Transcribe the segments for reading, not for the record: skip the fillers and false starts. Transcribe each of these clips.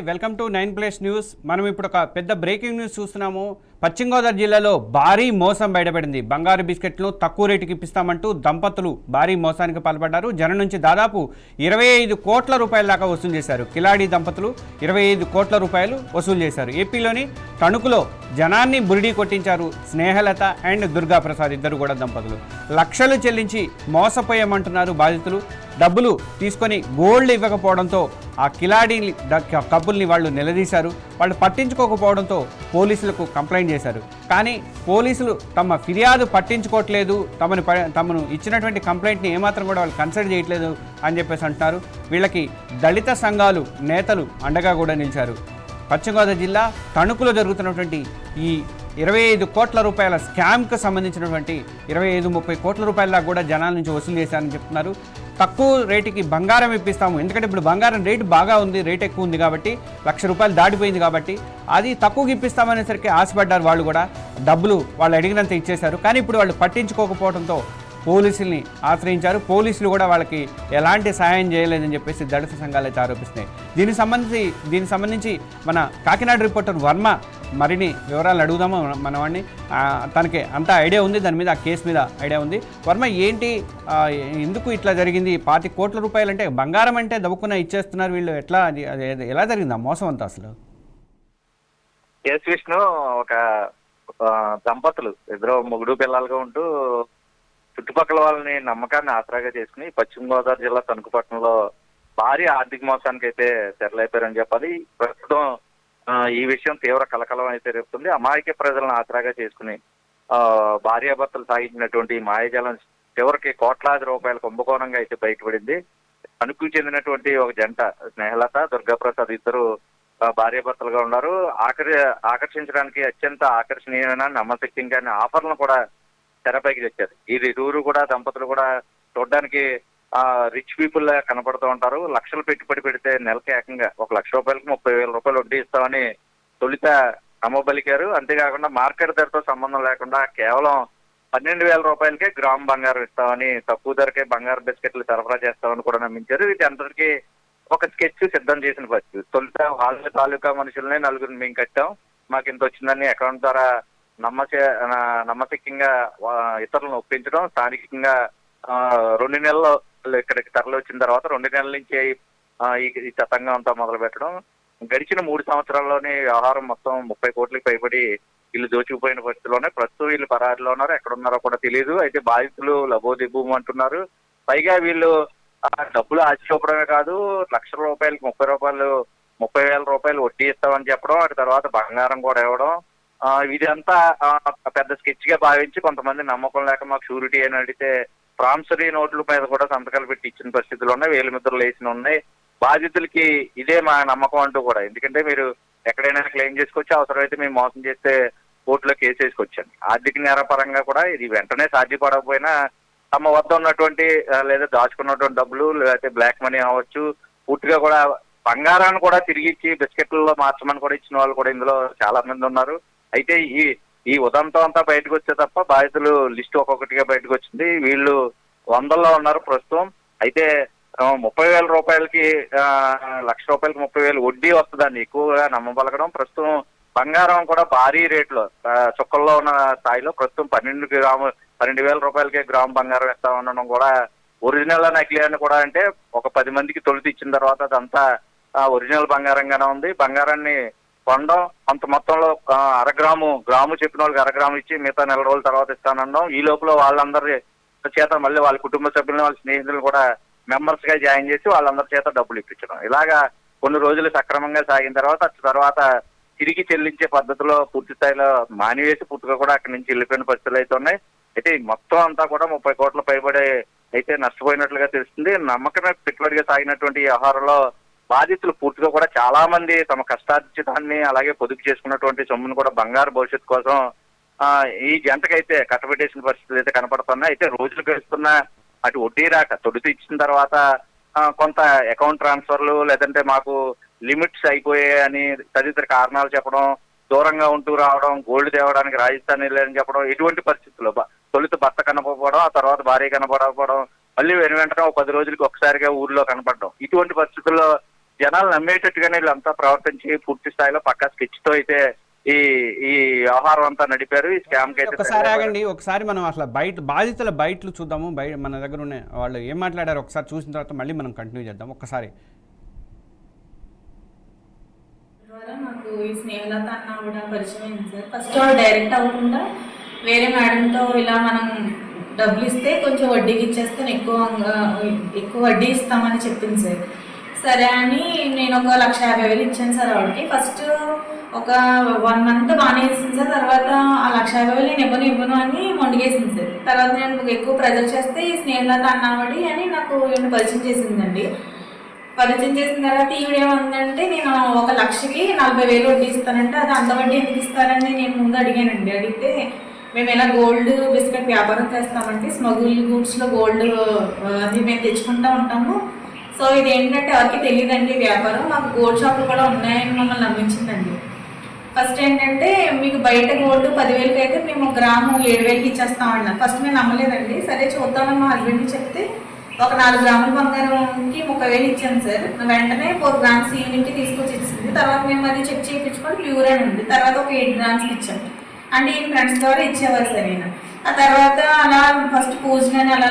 Welcome to 9 news. మనం ఇప్పుడు ఒక పెద్ద బ్రేకింగ్ న్యూస్ చూస్తున్నాము. పశ్చిమ గోదావరి జిల్లాలో భారీ మోసం బయటపడింది. బంగారు బిస్కెట్లను తక్కువ రేటుకి ఇప్పిస్తామంటూ దంపతులు భారీ మోసానికి పాల్పడ్డారు. జనం నుంచి దాదాపు 25 కోట్ల రూపాయల దాకా వసూలు చేశారు. కిలాడి దంపతులు 25 కోట్ల రూపాయలు వసూలు చేశారు. ఏపీలోని తణుకులో జనాన్ని బురిడీ కొట్టించారు. స్నేహలత అండ్ దుర్గా ప్రసాద్ ఇద్దరు కూడా దంపతులు లక్షలు చెల్లించి మోసపోయామంటున్నారు బాధితులు. డబ్బులు తీసుకొని గోల్డ్ ఇవ్వకపోవడంతో ఆ కిలాడి కప్పుల్ని వాళ్ళు నిలదీశారు. వాళ్ళు పట్టించుకోకపోవడంతో పోలీసులకు కంప్లైంట్ చేశారు. కానీ పోలీసులు తమ ఫిర్యాదు పట్టించుకోవట్లేదు, తమను ఇచ్చినటువంటి కంప్లైంట్ని ఏమాత్రం కూడా వాళ్ళు కన్సిడర్ చేయట్లేదు అని చెప్పేసి అంటున్నారు. వీళ్ళకి దళిత సంఘాలు నేతలు అండగా కూడా నిలిచారు. పశ్చిమ గోదావరి జిల్లా తణుకులో జరుగుతున్నటువంటి ఈ 25 కోట్ల రూపాయల స్కామ్కి సంబంధించినటువంటి 25-30 కోట్ల రూపాయల దాకా కూడా జనాల నుంచి వసూలు చేశారని చెప్తున్నారు. తక్కువ రేటుకి బంగారం ఇప్పిస్తాము, ఎందుకంటే ఇప్పుడు బంగారం రేటు బాగా ఉంది, రేట్ ఎక్కువ ఉంది కాబట్టి, ₹1,00,000 దాటిపోయింది కాబట్టి అది తక్కువకి ఇప్పిస్తామనేసరికి ఆశపడ్డారు. వాళ్ళు కూడా డబ్బులు వాళ్ళు అడిగినంత ఇచ్చేశారు. కానీ ఇప్పుడు వాళ్ళు పట్టించుకోకపోవడంతో పోలీసుల్ని ఆశ్రయించారు. పోలీసులు కూడా వాళ్ళకి ఎలాంటి సహాయం చేయలేదని చెప్పేసి దళిత సంఘాలు అయితే ఆరోపిస్తున్నాయి. దీనికి సంబంధించి మన కాకినాడ రిపోర్టర్ వర్మ మరిన్ని వివరాలు అడుగుదాము మన వాడిని. తనకి అంత ఐడియా ఉంది, దాని మీద ఆ కేసు మీద ఐడియా ఉంది. వర్మ, ఏంటి ఎందుకు ఇట్లా జరిగింది? 25 కోట్ల రూపాయలు అంటే బంగారం అంటే దవ్వుకున్న ఇచ్చేస్తున్నారు వీళ్ళు, ఎట్లా ఎలా జరిగింది ఆ మోసం అంతా అసలు? కేసు విష్ణు ఒక దంపతులు ఇద్దరు మొగుడు పిల్లలుగా ఉంటూ చుట్టుపక్కల వాళ్ళని నమ్మకాన్ని ఆసరాగా చేసుకుని పశ్చిమ గోదావరి జిల్లా తణుకుపట్నంలో భారీ ఆర్థిక మోసానికి అయితే తెరలేపారని చెప్పాలి. ప్రస్తుతం ఈ విషయం తీవ్ర కలకలం అయితే రేపుతుంది. అమాయక ప్రజలను ఆసరాగా చేసుకుని భార్యాభర్తలు సాగించినటువంటి మాయాజాలం చివరికి కోట్లాది రూపాయల కుంభకోణంగా అయితే బయటపడింది. తణుకు చెందినటువంటి ఒక జంట స్నేహలత దుర్గాప్రసాద్ ఇద్దరు భార్యాభర్తలుగా ఉన్నారు. ఆకర్షించడానికి అత్యంత ఆకర్షణీయమైన నమ్మశక్యంగా ఆఫర్లను కూడా తెరపైకి తెచ్చారు. ఇరువురు కూడా దంపతులు కూడా చూడడానికి రిచ్ పీపుల్ లా కనపడుతూ ఉంటారు. లక్షలు పెట్టుబడి పెడితే నెలకి ఏకంగా ₹1,00,000కి ₹30,000 వడ్డీ ఇస్తామని తొలిత నమ్మబలికారు. అంతేకాకుండా మార్కెట్ ధరతో సంబంధం లేకుండా కేవలం ₹12,000కే గ్రామ్ బంగారం ఇస్తామని, తక్కువ ధరకే బంగారు బిస్కెట్లు సరఫరా చేస్తామని కూడా నమ్మించారు. వీటి అందరికీ ఒక స్కెచ్ సిద్ధం చేసిన పరిస్థితి. తొలిత వాళ్ళ తాలూకా మనుషులనే నలుగురిని మేము కట్టాం, మాకు ఇంత వచ్చిందని అకౌంట్ ద్వారా నమ్మశక్యంగా ఇతరులను ఒప్పించడం, స్థానికంగా 2 నెలలు ఇక్కడికి తరలి వచ్చిన తర్వాత 2 నెలల నుంచి ఈ తతంగం అంతా మొదలు పెట్టడం. గడిచిన 3 సంవత్సరాల్లోనే వ్యవహారం మొత్తం 30 కోట్లకి పైబడి వీళ్ళు దోచుకుపోయిన పరిస్థితిలోనే ప్రస్తుతం వీళ్ళు పరారిలో ఉన్నారు. ఎక్కడున్నారో కూడా తెలియదు. అయితే బాధితులు లబోదిబ్బు అంటున్నారు. పైగా వీళ్ళు డబ్బులు ఆశ చూపడమే కాదు, ₹1,00,000కి ₹30,000 వడ్డీ ఇస్తామని చెప్పడం, వాటి తర్వాత బంగారం కూడా ఇవ్వడం. ఇదంతా పెద్ద స్కెచ్ గా భావించి కొంతమంది నమ్మకం లేక మాకు షూరిటీ అని అడిగితే ప్రామిసరీ నోట్ల మీద కూడా సంతకాలు పెట్టి ఇచ్చిన పరిస్థితులు ఉన్నాయి. వేలు ముద్రలు వేసిన ఉన్నాయి. బాధితులకి ఇదే మా నమ్మకం అంటూ కూడా, ఎందుకంటే మీరు ఎక్కడైనా క్లెయిమ్ చేసుకోవచ్చు, అవసరమైతే మేము మోసం చేస్తే కోర్టులో కేసు వేసుకొచ్చాను. ఆర్థిక నేరపరంగా కూడా ఇది వెంటనే సాధ్యపడకపోయినా తమ వద్ద ఉన్నటువంటి లేదా దాచుకున్నటువంటి డబ్బులు లేకపోతే బ్లాక్ మనీ అవ్వచ్చు, పూర్తిగా కూడా బంగారాన్ని కూడా తిరిగి ఇచ్చి బిస్కెట్లలో మార్చమని కూడా ఇచ్చిన వాళ్ళు కూడా ఇందులో చాలా మంది ఉన్నారు. అయితే ఈ ఉదంతం అంతా బయటకు వచ్చే తప్ప బాధితులు లిస్టు ఒక్కొక్కటిగా బయటకు వచ్చింది. వీళ్ళు 100లో ఉన్నారు ప్రస్తుతం. అయితే ₹30,000కి ₹1,00,000కి ₹30,000 వడ్డీ వస్తుందని ఎక్కువగా నమ్మబలగడం. ప్రస్తుతం బంగారం కూడా భారీ రేట్లో చుక్కల్లో ఉన్న స్థాయిలో ప్రస్తుతం ₹12,000కే గ్రామ్ బంగారం ఇస్తామనడం కూడా ఒరిజినల్ నకిలీ అని కూడా, అంటే ఒక 10 మందికి తొలిచి ఇచ్చిన తర్వాత అదంతా ఒరిజినల్ బంగారంగానే ఉంది. బంగారాన్ని కొనడం, కొంత మొత్తంలో గ్రాము చెప్పిన వాళ్ళకి 1/2 గ్రాము ఇచ్చి మిగతా 4 రోజుల తర్వాత ఇస్తానడం. ఈ లోపల వాళ్ళందరి చేత మళ్ళీ వాళ్ళ కుటుంబ సభ్యులను వాళ్ళ స్నేహితులు కూడా మెంబర్స్ గా జాయిన్ చేసి వాళ్ళందరి చేత డబ్బులు ఇప్పించడం. ఇలాగా కొన్ని రోజులు సక్రమంగా సాగిన తర్వాత తిరిగి చెల్లించే పద్ధతిలో పూర్తి స్థాయిలో మానివేసి పూర్తిగా కూడా అక్కడి నుంచి వెళ్ళిపోయిన పరిస్థితులు అయితే ఉన్నాయి. అయితే మొత్తం అంతా కూడా 30 కోట్ల పైబడి అయితే నష్టపోయినట్లుగా తెలుస్తుంది. నమ్మకమే పెట్టుబడిగా సాగినటువంటి ఈ వ్యవహారంలో బాధితులు పూర్తిగా కూడా చాలా మంది తమ కష్టార్జితాన్ని అలాగే పొదుపు చేసుకున్నటువంటి సొమ్మును కూడా బంగారు భవిష్యత్తు కోసం ఈ జంటకైతే కట్టబెట్టేసిన పరిస్థితులు అయితే కనపడుతున్నాయి. అయితే రోజులు గడుస్తున్న అటు వడ్డీ రాక తొలుత ఇచ్చిన తర్వాత కొంత అకౌంట్ ట్రాన్స్ఫర్లు, లేదంటే మాకు లిమిట్స్ అయిపోయాయని తదితర కారణాలు చెప్పడం, దూరంగా ఉంటూ రావడం, గోల్డ్ తేవడానికి రాజస్థాన్ వెళ్ళని చెప్పడం, ఇటువంటి పరిస్థితుల్లో తొలుత భర్త కనపడకపోవడం, ఆ తర్వాత భార్య కనపడకపోవడం, మళ్ళీ వెంటనే 10 రోజులకి ఒకసారిగా ఊర్లో కనపడడం, ఇటువంటి పరిస్థితుల్లో జనాలు నమ్మేటట్టుగానే వీళ్ళంతా ప్రవర్తించి పూర్తి స్థాయిలో పక్కా స్కెచ్ తో అయితే ఈ ఈ వ్యవహారం అంతా నడిపారు. ఈ స్కామ్ కి అయితే ఒకసారి ఆగండి, ఒకసారి మనం అసలు బాధితుల బయటలు చూద్దాము. మన దగ్గర ఉన్న వాళ్ళు ఏం మాట్లాడారు ఒకసారి చూసిన తర్వాత మళ్ళీ మనం కంటిన్యూ చేద్దాం. ఒక్కసారి నాకు ఈ స్నేహలత అన్న కూడా పరిచయం అయింది సార్. ఫస్ట్ డైరెక్ట్ అవ్వకుండా వేరే మేడంతో ఇలా మనం డబ్బులు ఇస్తే కొంచెం వడ్డీకి ఇచ్చేస్తే ఎక్కువ వడ్డీ ఇస్తామని చెప్పింది సార్. సరే అని నేను ఒక 1,50,000 ఇచ్చాను సార్ ఆవిడకి. ఫస్ట్ ఒక 1 month బాగానే ఇస్తుంది సార్. తర్వాత ఆ 1,50,000 నేను ఇవ్వను అని మొండిగేసింది సార్. తర్వాత నేను ఎక్కువ ప్రెజర్ చేస్తే ఈ స్నేహలత అన్నావాడి అని నాకు ఈవిడ పరిచయం చేసిందండి. పరిచయం చేసిన తర్వాత ఈవిడ ఏమందంటే నేను 1,00,000కి 40,000 వడ్డీ ఇస్తానంటే అది అంత వడ్డీ ఎందుకు ఇస్తారని నేను ముందు అడిగానండి. అడిగితే మేము ఇలా గోల్డ్ బిస్కెట్ వ్యాపారం చేస్తామండి, స్మగుల్ గూడ్స్లో గోల్డ్ అది మేము తెచ్చుకుంటూ ఉంటాము. సో ఇది ఏంటంటే ఎవరికి తెలియదండి వ్యాపారం, మాకు గోల్డ్ షాపులు కూడా ఉన్నాయని మమ్మల్ని నమ్మించిందండి. ఫస్ట్ ఏంటంటే మీకు బయట గోల్డ్ 10,000కి అయితే మేము గ్రాము 7,000కి ఇచ్చేస్తామన్నారు. ఫస్ట్ నేను నమ్మలేదండి. సరే చూద్దామని మా హస్బెండ్కి చెప్తే ఒక 4 గ్రాముల బంగారంకి 30,000 ఇచ్చాను సార్. వెంటనే 4 grams ఈవినింగ్కి తీసుకొచ్చి ఇచ్చింది. తర్వాత మేము అది చెక్ చేయించుకొని ప్యూర్ అని ఉంది. తర్వాత ఒక 8 grams ఇచ్చాము. అంటే ఈ ఫ్రెండ్స్ ద్వారా ఇచ్చేవారు సార్ ఈయన. ఆ తర్వాత అలా ఫస్ట్ పూజలని అలా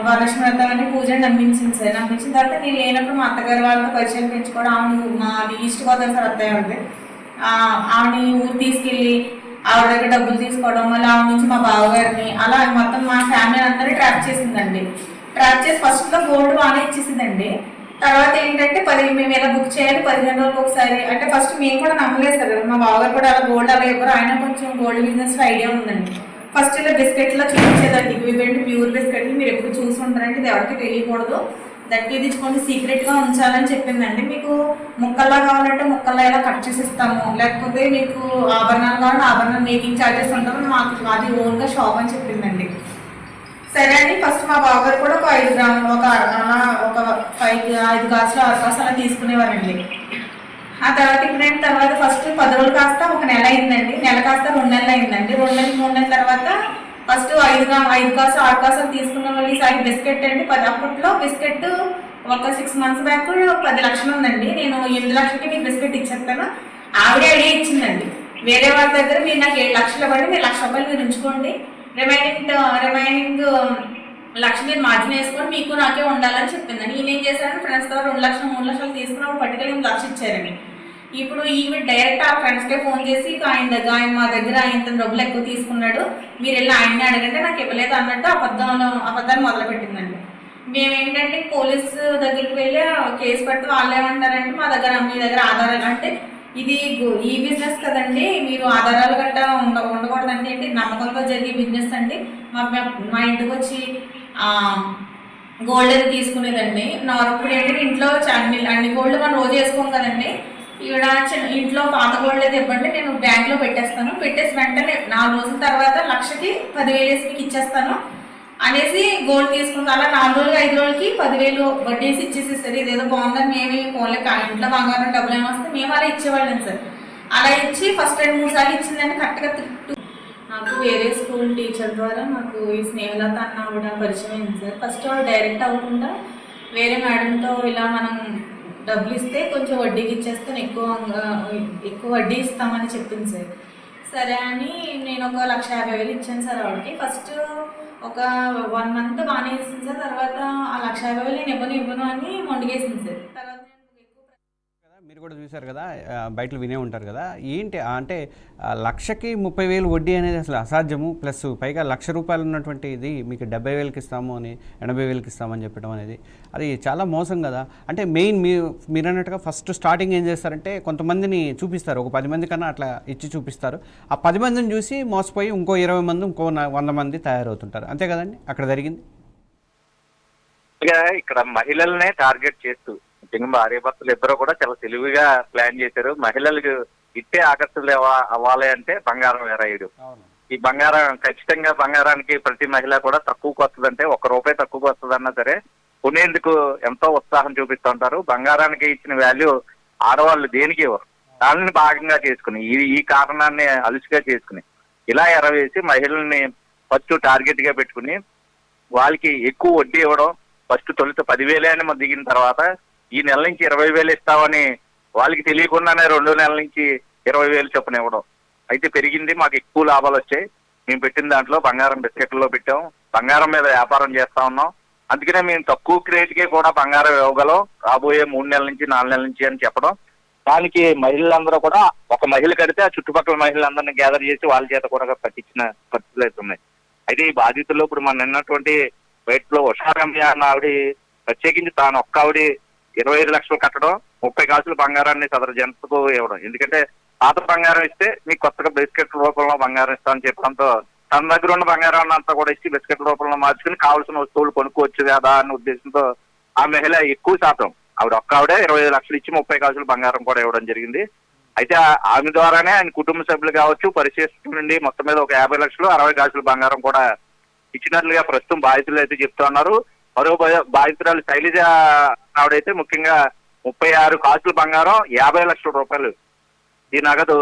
వరలక్ష్మి వ్రతాలని పూజని నమ్మించింది సార్. నమ్మించిన తర్వాత నేను లేనప్పుడు మా అత్తగారు వాళ్ళతో పరిచయం పెంచుకోవడం, ఆవిడ మాది ఈస్ట్ గోదావరి సార్ అత్తయ్య ఉంది, ఆవిడ ఊరు తీసుకెళ్ళి ఆవిడ దగ్గర డబ్బులు తీసుకోవడం, మళ్ళీ ఆవిడ నుంచి మా బావగారిని అలా మొత్తం మా ఫ్యామిలీ అందరినీ ట్రాప్ చేసిందండి. ట్రాప్ చేసి ఫస్ట్లో గోల్డ్ బాగానే ఇచ్చేసిందండి. తర్వాత ఏంటంటే మేము ఎలా బుక్ చేయాలి 15 రోజులకు ఒకసారి అంటే ఫస్ట్ మేము కూడా నమ్మలేదు సార్. మా బావగారు కూడా అలా గోల్డ్ అలా ఎవరు, ఆయన కొంచెం గోల్డ్ బిజినెస్ ఐడియా ఉందండి. ఫస్ట్ ఇలా బిస్కెట్లో చూపించేదండి, ఇవి ప్యూర్ బిస్కెట్లు మీరు ఎప్పుడు చూసి ఉంటారంటే ఇది ఎవరికి తెలియకూడదు, దట్టి తీసుకోండి సీక్రెట్గా ఉంచాలని చెప్పిందండి. మీకు ముక్కల్లా కావాలంటే ముక్కల్లా ఇలా కట్ చేసి ఇస్తాము, లేకపోతే మీకు ఆభరణాలు కావాలంటే ఆభరణాలు మేకింగ్ ఛార్జెస్ ఉంటాము, మాది ఓన్గా షాప్ అని చెప్పిందండి. సరే అని ఫస్ట్ మా బావగారు కూడా ఒక 5 గ్రాములు ఒక 5 కాసులు 6 కాసులు అలా తీసుకునేవారండి. ఆ తర్వాత ఇప్పుడు తర్వాత ఫస్ట్ 10 రోజులు కాస్త 1 నెల అయిందండి, నెల కాస్త 2 నెలలు అయిందండి. 2 నెలలు 3 నెలల తర్వాత ఫస్ట్ 5 కాసు 6 కాసులు తీసుకున్న వాళ్ళు ఈసారి బిస్కెట్ అండి. అప్పట్లో బిస్కెట్ ఒక 6 months బ్యాక్ 10 లక్షలు ఉందండి. నేను 8 లక్షలకి మీకు బిస్కెట్ ఇచ్చేస్తాను, ఆవిడే ఐడియా ఇచ్చిందండి. వేరే వాళ్ళ దగ్గర మీరు నాకు 7 లక్షలు ఇవ్వండి, మీరు 1,00,000 రూపాయలు మీరు ఉంచుకోండి, రిమైనింగ్ 1,00,000 మీరు మార్జిన్ వేసుకొని మీకు నాకే ఉండాలని చెప్పిందండి. ఈయన ఏం చేశారని ఫ్రెండ్స్ ద్వారా 2 లక్షలు 3 లక్షలు తీసుకున్నప్పుడు పట్టుకెళ్ళి 1,00,000 ఇచ్చారండి. ఇప్పుడు ఈవిడ డైరెక్ట్ ఆ ఫ్రెండ్స్కే ఫోన్ చేసి ఆయన మా దగ్గర ఆయన డబ్బులు ఎక్కువ తీసుకున్నాడు, మీరు వెళ్ళి ఆయన్ని అడగంటే నాకు ఇవ్వలేదు అన్నట్టు అబద్ధాలు మొదలుపెట్టిందండి. మేమేంటంటే పోలీసు దగ్గరికి వెళ్ళి కేసు పెట్టి వాళ్ళు ఏమంటారంటే మీ దగ్గర ఆధారాలు అంటే ఇది ఈ బిజినెస్ కదండి, మీరు ఆధారాలు గట్రా ఉండకూడదండి, అంటే నమ్మకంతో జరిగే బిజినెస్ అండి. మా ఇంటికి వచ్చి గోల్డ్ అది తీసుకునేదండి. ఇప్పుడు ఏంటంటే ఇంట్లో అన్ని గోల్డ్ మనం రోజు వేసుకోం కదండి, ఈవిడ ఇంట్లో పాత గోల్డ్ అయితే ఇవ్వండి నేను బ్యాంక్లో పెట్టేస్తాను, పెట్టేసి వెంటనే 4 రోజుల తర్వాత 1,00,000కి 10,000 మీకు ఇచ్చేస్తాను అనేసి గోల్డ్ తీసుకుంటాం. అలా 4 రోజులు 5 రోజులకి 10,000 వడ్డీసి ఇచ్చేసేసారు. ఇదేదో బాగుందని మేము ఫోన్లో ఇంట్లో బంగారం డబ్బులు ఏమొస్తే మేము అలా ఇచ్చేవాళ్ళం సార్. అలా ఇచ్చి ఫస్ట్ 2-3 సార్లు ఇచ్చిందండి కరెక్ట్గా. నాకు వేరే స్కూల్ టీచర్ ద్వారా నాకు ఈ స్నేహలత అన్న కూడా పరిచయం అయింది సార్. ఫస్ట్ డైరెక్ట్ అవ్వకుండా వేరే మేడంతో ఇలా మనం డబ్బులు ఇస్తే కొంచెం వడ్డీకి ఇచ్చేస్తే ఎక్కువ వడ్డీ ఇస్తామని చెప్పింది సార్. సరే అని నేను ఒక 1,50,000 ఇచ్చాను సార్ ఆవిడకి. ఫస్ట్ ఒక 1 month బాగానే ఇస్తుంది సార్. తర్వాత ఆ 1,50,000 నేను ఇవ్వను అని మొండిగేసింది సార్. తర్వాత మీరు కూడా చూశారు కదా, బయటలు వినే ఉంటారు కదా, ఏంటి అంటే 1,00,000కి 30,000 వడ్డీ అనేది అసలు అసాధ్యము. ప్లస్ పైగా 1,00,000 రూపాయలు ఉన్నటువంటి ఇది మీకు 70,000కి ఇస్తాము అని 80,000కి ఇస్తామని చెప్పడం అనేది అది చాలా మోసం కదా. అంటే మెయిన్ మీరు అన్నట్టుగా ఫస్ట్ స్టార్టింగ్ ఏం చేస్తారంటే కొంతమందిని చూపిస్తారు, ఒక 10 మంది కన్నా అట్లా ఇచ్చి చూపిస్తారు. ఆ 10 మందిని చూసి మోసపోయి ఇంకో 20 మంది ఇంకో 100 మంది తయారవుతుంటారు. అంతే కదండి అక్కడ జరిగింది. ఇక్కడ మహిళలనే టార్గెట్ చేస్తూ భార్యాభర్తలు ఇద్దరు కూడా చాలా తెలివిగా ప్లాన్ చేశారు. మహిళలకు ఇట్టే ఆకర్షులు అవ్వాలి అంటే బంగారం వేరాయుడు. ఈ బంగారం ఖచ్చితంగా బంగారానికి ప్రతి మహిళ కూడా తక్కువకు వస్తుందంటే 1 రూపాయి తక్కువకు వస్తుందన్నా సరే కొనేందుకు ఎంతో ఉత్సాహం చూపిస్తుంటారు. బంగారానికి ఇచ్చిన వాల్యూ ఆడవాళ్ళు దేనికి ఇవ్వరు. దానిని భాగంగా చేసుకుని ఈ కారణాన్ని అలుసుగా చేసుకుని ఇలా ఎరవేసి మహిళల్ని ఫస్ట్ టార్గెట్ గా పెట్టుకుని వాళ్ళకి ఎక్కువ వడ్డీ ఇవ్వడం. ఫస్ట్ తొలుత 10,000 అని దిగిన తర్వాత ఈ నెల నుంచి 20,000 ఇస్తామని వాళ్ళకి తెలియకుండానే 2 నెలల నుంచి 20,000 చొప్పున ఇవ్వడం. అయితే పెరిగింది, మాకు ఎక్కువ లాభాలు వచ్చాయి. మేము పెట్టిన దాంట్లో బంగారం బిస్కెట్లలో పెట్టాం, బంగారం మీద వ్యాపారం చేస్తా ఉన్నాం. అందుకనే మేము తక్కువ రేటుకే కూడా బంగారం ఇవ్వగలం రాబోయే 3 నెలల నుంచి 4 నెలల నుంచి అని చెప్పడం. దానికి మహిళలందరూ కూడా ఒక మహిళ కడితే ఆ చుట్టుపక్కల మహిళలందరినీ గ్యాదర్ చేసి వాళ్ళ చేత కూడా పట్టించిన పరిస్థితులు అయితే ఉన్నాయి. అయితే ఈ బాధితుల్లో ఇప్పుడు మన నిన్నటువంటి బయటలో ఉషారమ్య అన్న ఆవిడ ప్రత్యేకించి తాను ఒక్క ఆవిడ 25 లక్షలు కట్టడం, 30 కాసులు బంగారాన్ని సదరు జనతకు ఇవ్వడం. ఎందుకంటే పాత బంగారం ఇస్తే మీకు కొత్తగా బిస్కెట్ రూపంలో బంగారం ఇస్తామని చెప్పడంతో తన దగ్గర ఉన్న బంగారాన్ని అంతా కూడా ఇచ్చి బిస్కెట్ రూపంలో మార్చుకుని కావాల్సిన వస్తువులు కొనుక్కోవచ్చు కదా అన్న ఉద్దేశంతో ఆ మహిళ ఎక్కువ శాతం ఆవిడ ఒక్క ఆవిడే 25 లక్షలు ఇచ్చి 30 కాసులు బంగారం కూడా ఇవ్వడం జరిగింది. అయితే ఆమె ద్వారానే ఆయన కుటుంబ సభ్యులు కావచ్చు పరిశీలిస్తూ నుండి మొత్తం మీద ఒక 50 లక్షలు 60 కాసులు బంగారం కూడా ఇచ్చినట్లుగా ప్రస్తుతం బాధితులు అయితే చెప్తా ఉన్నారు. మరో బాధితురాలు శైలజ ఆవిడైతే ముఖ్యంగా 36 కాసులు బంగారం 50 లక్షల రూపాయలు ఈ నగదు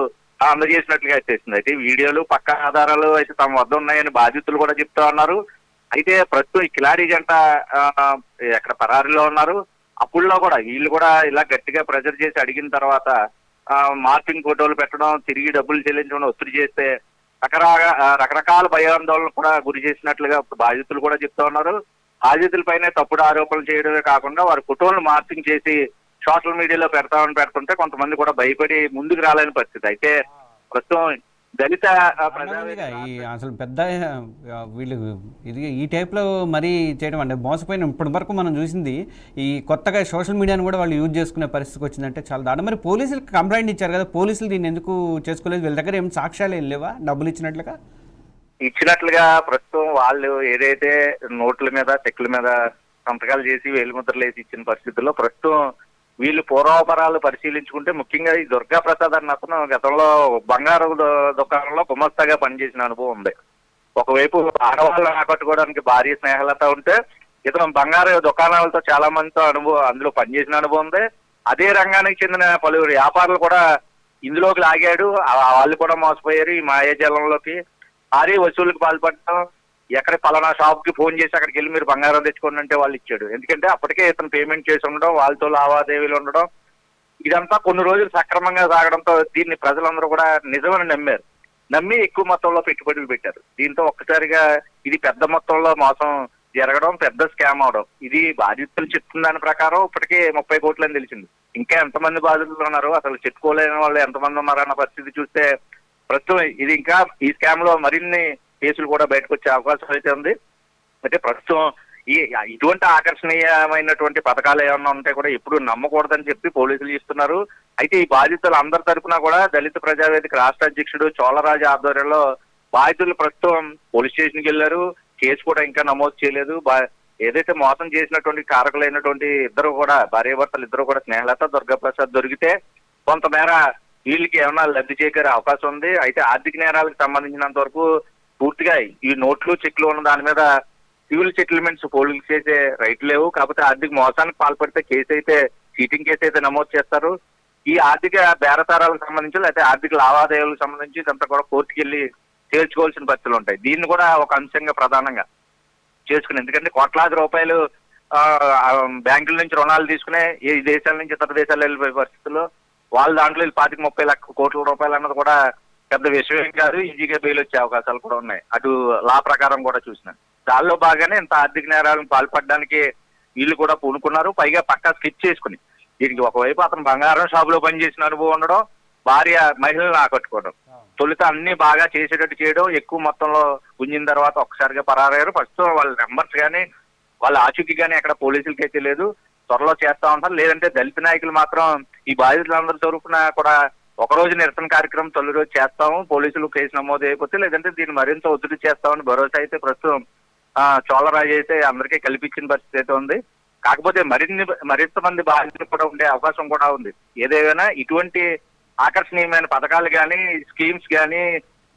అందజేసినట్లుగా తెలిసింది. అయితే వీడియోలు పక్కా ఆధారాలు అయితే తమ వద్ద ఉన్నాయని బాధితులు కూడా చెప్తా ఉన్నారు. అయితే ప్రస్తుతం ఈ కిలాడి జంట ఎక్కడ పరారీలో ఉన్నారు. అప్పుల్లో కూడా వీళ్ళు కూడా ఇలా గట్టిగా ప్రెజర్ చేసి అడిగిన తర్వాత మార్పింగ్ ఫోటోలు పెట్టడం, తిరిగి డబ్బులు చెల్లించడం ఒత్తిడి చేస్తే రకరకాల భయాందోళన కూడా గురి చేసినట్లుగా బాధితులు కూడా చెప్తా ఉన్నారు. బాధితులపైనే తప్పుడు ఆరోపణలు చేయడమే కాకుండా వారి ఫోటోలను మార్పింగ్ చేసి సోషల్ మీడియాలో పెడుతుంటే కొంతమంది కూడా భయపడి ముందుకు రాలేని పరిస్థితి. అయితే ప్రస్తుతం దళిత అసలు పెద్ద వీళ్ళు ఇది ఈ టైప్లో మరీ చేయడం అంటే మోసపోయిన ఇప్పటి వరకు మనం చూసింది ఈ కొత్తగా సోషల్ మీడియాను కూడా వాళ్ళు యూజ్ చేసుకునే పరిస్థితికి వచ్చిందంటే చాలా దాని. మరి పోలీసులకు కంప్లైంట్ ఇచ్చారు కదా, పోలీసులు దీన్ని ఎందుకు చేసుకోలేదు? వీళ్ళ దగ్గర ఏం సాక్ష్యాలు ఏం లేవా డబ్బులు ఇచ్చినట్లుగా ప్రస్తుతం వాళ్ళు ఏదైతే నోట్ల మీద చెక్కుల మీద సంతకాలు చేసి వేలిముద్రలు వేసి ఇచ్చిన పరిస్థితుల్లో ప్రస్తుతం వీళ్ళు పూర్వాపరాలు పరిశీలించుకుంటే ముఖ్యంగా ఈ దుర్గా ప్రసాద్ అన్న అతను గతంలో బంగారు దుకాణంలో గుమస్తాగా పనిచేసిన అనుభవం ఉంది. ఒకవైపు ఆడవాళ్ళని ఆకట్టుకోవడానికి భార్య స్నేహలత ఉంటే ఇతను బంగారు దుకాణాలతో చాలా మందితో అందులో పనిచేసిన అనుభవం ఉంది. అదే రంగానికి చెందిన పలువురు వ్యాపారులు కూడా ఇందులోకి లాగాడు, వాళ్ళు కూడా మోసపోయారు ఈ మాయాజాలంలోకి. భారీ వసూలుకు పాల్పడటం, ఎక్కడ పలానా షాప్ కి ఫోన్ చేసి అక్కడికి వెళ్ళి మీరు బంగారం తెచ్చుకోండి అంటే వాళ్ళు ఇచ్చాడు. ఎందుకంటే అప్పటికే ఇతను పేమెంట్ చేసి ఉండడం, వాళ్ళతో లావాదేవీలు ఉండడం, ఇదంతా కొన్ని రోజులు సక్రమంగా సాగడంతో దీన్ని ప్రజలందరూ కూడా నిజమని నమ్మారు. నమ్మి ఎక్కువ మొత్తంలో పెట్టుబడులు పెట్టారు. దీంతో ఒక్కసారిగా ఇది పెద్ద మొత్తంలో మోసం జరగడం, పెద్ద స్కామ్ అవడం. ఇది బాధితులు చెప్తున్న దాని ప్రకారం ఇప్పటికే 30 కోట్లు అని తెలిసింది. ఇంకా ఎంతమంది బాధితులు ఉన్నారు, అసలు చెప్పుకోలేని వాళ్ళు ఎంతమంది ఉన్నారన్న పరిస్థితి చూస్తే ప్రస్తుతం ఇది ఇంకా ఈ స్కామ్ లో మరిన్ని కేసులు కూడా బయటకు వచ్చే అవకాశం అయితే ఉంది. అయితే ప్రస్తుతం ఇటువంటి ఆకర్షణీయమైనటువంటి పథకాలు ఏమన్నా ఉంటే కూడా ఎప్పుడు నమ్మకూడదని చెప్పి పోలీసులు ఇస్తున్నారు. అయితే ఈ బాధితులు అందరి తరఫున కూడా దళిత ప్రజావేదిక రాష్ట్ర అధ్యక్షుడు చోళరాజు ఆధ్వర్యంలో బాధితులు ప్రస్తుతం పోలీస్ స్టేషన్కి వెళ్లారు. కేసు కూడా ఇంకా నమోదు చేయలేదు. ఏదైతే మోసం చేసినటువంటి కారకులైనటువంటి ఇద్దరు కూడా భార్యాభర్తలు ఇద్దరు కూడా స్నేహలత దుర్గాప్రసాద్ దొరికితే కొంతమేర వీళ్ళకి ఏమన్నా లబ్ధి చేకూరే అవకాశం ఉంది. అయితే ఆర్థిక నేరాలకు సంబంధించినంత వరకు పూర్తిగా ఈ నోట్లు చెక్లు ఉన్న దాని మీద సివిల్ సెటిల్మెంట్స్ పోలీసులు చేసే రైట్ లేవు. కాకపోతే ఆర్థిక మోసానికి పాల్పడితే కేసు అయితే చీటింగ్ కేసు అయితే నమోదు చేస్తారు. ఈ ఆర్థిక బేరసారాలకు సంబంధించి లేకపోతే ఆర్థిక లావాదేవీలకు సంబంధించి ఇదంతా కూడా కోర్టుకి వెళ్ళి చేర్చుకోవాల్సిన పరిస్థితులు ఉంటాయి. దీన్ని కూడా ఒక అంశంగా ప్రధానంగా చేసుకుని, ఎందుకంటే కోట్లాది రూపాయలు బ్యాంకుల నుంచి రుణాలు తీసుకునే ఈ దేశాల నుంచి ఇతర దేశాలు వెళ్ళిపోయే పరిస్థితుల్లో వాళ్ళ దాంట్లో 25-30 లక్షల కోట్ల రూపాయలు అన్నది కూడా పెద్ద విషయం కాదు. ఈజీగా బెయిల్ వచ్చే అవకాశాలు కూడా ఉన్నాయి అటు లా ప్రకారం కూడా చూసిన. దానిలో బాగానే ఇంత ఆర్థిక నేరాలను పాల్పడడానికి వీళ్ళు కూడా పూనుకున్నారు. పైగా పక్కా స్కెచ్ చేసుకుని దీనికి ఒకవైపు అతను బంగారం షాపులో పనిచేసిన అనుభవం ఉండడం, భార్య మహిళలను ఆకట్టుకోవడం, తొలుత అన్ని బాగా చేసేటట్టు చేయడం, ఎక్కువ మొత్తంలో గుంజిన తర్వాత ఒక్కసారిగా పరారయ్యారు. ప్రస్తుతం వాళ్ళ నెంబర్స్ కానీ వాళ్ళ ఆచూకీ కానీ ఎక్కడ పోలీసులకి అయితే లేదు. త్వరలో చేస్తా ఉంటారు. లేదంటే దళిత నాయకులు మాత్రం ఈ బాధితులందరి తరఫున కూడా ఒకరోజు నిరసన కార్యక్రమం తొలి రోజు చేస్తాము, పోలీసులు కేసు నమోదు అయిపోతే లేదంటే దీన్ని మరింత ఒత్తిడి చేస్తామని భరోసా అయితే ప్రస్తుతం చోళరాజు అయితే అందరికీ కల్పించిన పరిస్థితి అయితే ఉంది. కాకపోతే మరింత మంది బాధితులు కూడా ఉండే అవకాశం కూడా ఉంది. ఏదేమైనా ఇటువంటి ఆకర్షణీయమైన పథకాలు కానీ స్కీమ్స్ కానీ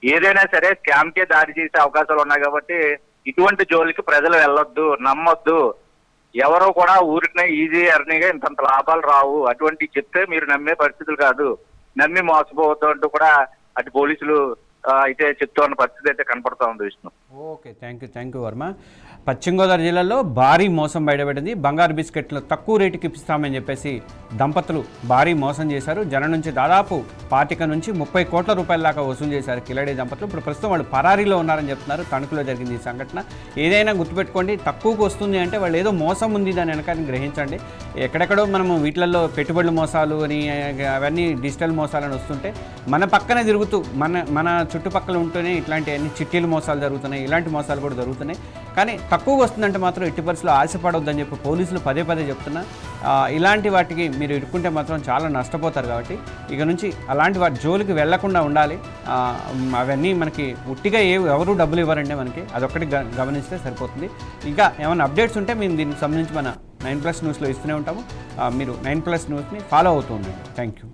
ఏదైనా సరే స్కామ్ కే దారి చేసే అవకాశాలు ఉన్నాయి. కాబట్టి ఇటువంటి జోలికి ప్రజలు వెళ్ళొద్దు, నమ్మొద్దు. ఎవరో కూడా ఊరికనే ఈజీ ఎర్నీగా ఇంతంత లాభాలు రావు, అటువంటి చెప్తే మీరు నమ్మే పరిస్థితులు కాదు, నమ్మి మోసపోవద్దు అంటూ కూడా అటు పోలీసులు అయితే చెప్తున్న పరిస్థితి అయితే కనపడతా ఉంది Vishnu. Okay, thank you Varma. పశ్చిమ గోదావరి జిల్లాలో భారీ మోసం బయటపడింది. బంగారు బిస్కెట్లు తక్కువ రేటుకి ఇప్పిస్తామని చెప్పేసి దంపతులు భారీ మోసం చేశారు. జనం నుంచి దాదాపు 25 నుంచి 30 కోట్ల రూపాయల దాకా వసూలు చేశారు కిలాడి దంపతులు. ఇప్పుడు ప్రస్తుతం వాళ్ళు పరారీలో ఉన్నారని చెప్తున్నారు. తణుకులో జరిగింది ఈ సంఘటన. ఏదైనా గుర్తుపెట్టుకోండి, తక్కువకు వస్తుంది అంటే వాళ్ళు ఏదో మోసం ఉంది దాని వెనకాల గ్రహించండి. ఎక్కడెక్కడో మనము వీటిలలో పెట్టుబడుల మోసాలు అని అవన్నీ డిజిటల్ మోసాలని వస్తుంటే మన పక్కనే తిరుగుతూ మన చుట్టుపక్కల ఉంటూనే ఇట్లాంటివన్నీ చిట్టీలు మోసాలు జరుగుతున్నాయి, ఇలాంటి మోసాలు కూడా జరుగుతున్నాయి. కానీ తక్కువగా వస్తుందంటే మాత్రం ఎట్టి పరిస్థితుల్లో ఆశపడవద్దని చెప్పి పోలీసులు పదే చెప్తున్నా. ఇలాంటి వాటికి మీరు ఇరుక్కుంటే మాత్రం చాలా నష్టపోతారు. కాబట్టి ఇక నుంచి అలాంటి వాటి జోలికి వెళ్లకుండా ఉండాలి. అవన్నీ మనకి ఉట్టిగా ఎవరు డబ్బులు ఇవ్వరండి మనకి, అదొక్కటి గమనిస్తే సరిపోతుంది. ఇంకా ఏమైనా అప్డేట్స్ ఉంటే మేము దీనికి సంబంధించి మన 9+ న్యూస్లో ఇస్తూనే ఉంటాము. మీరు 9+ న్యూస్ని ఫాలో అవుతూ ఉండండి. Thank you.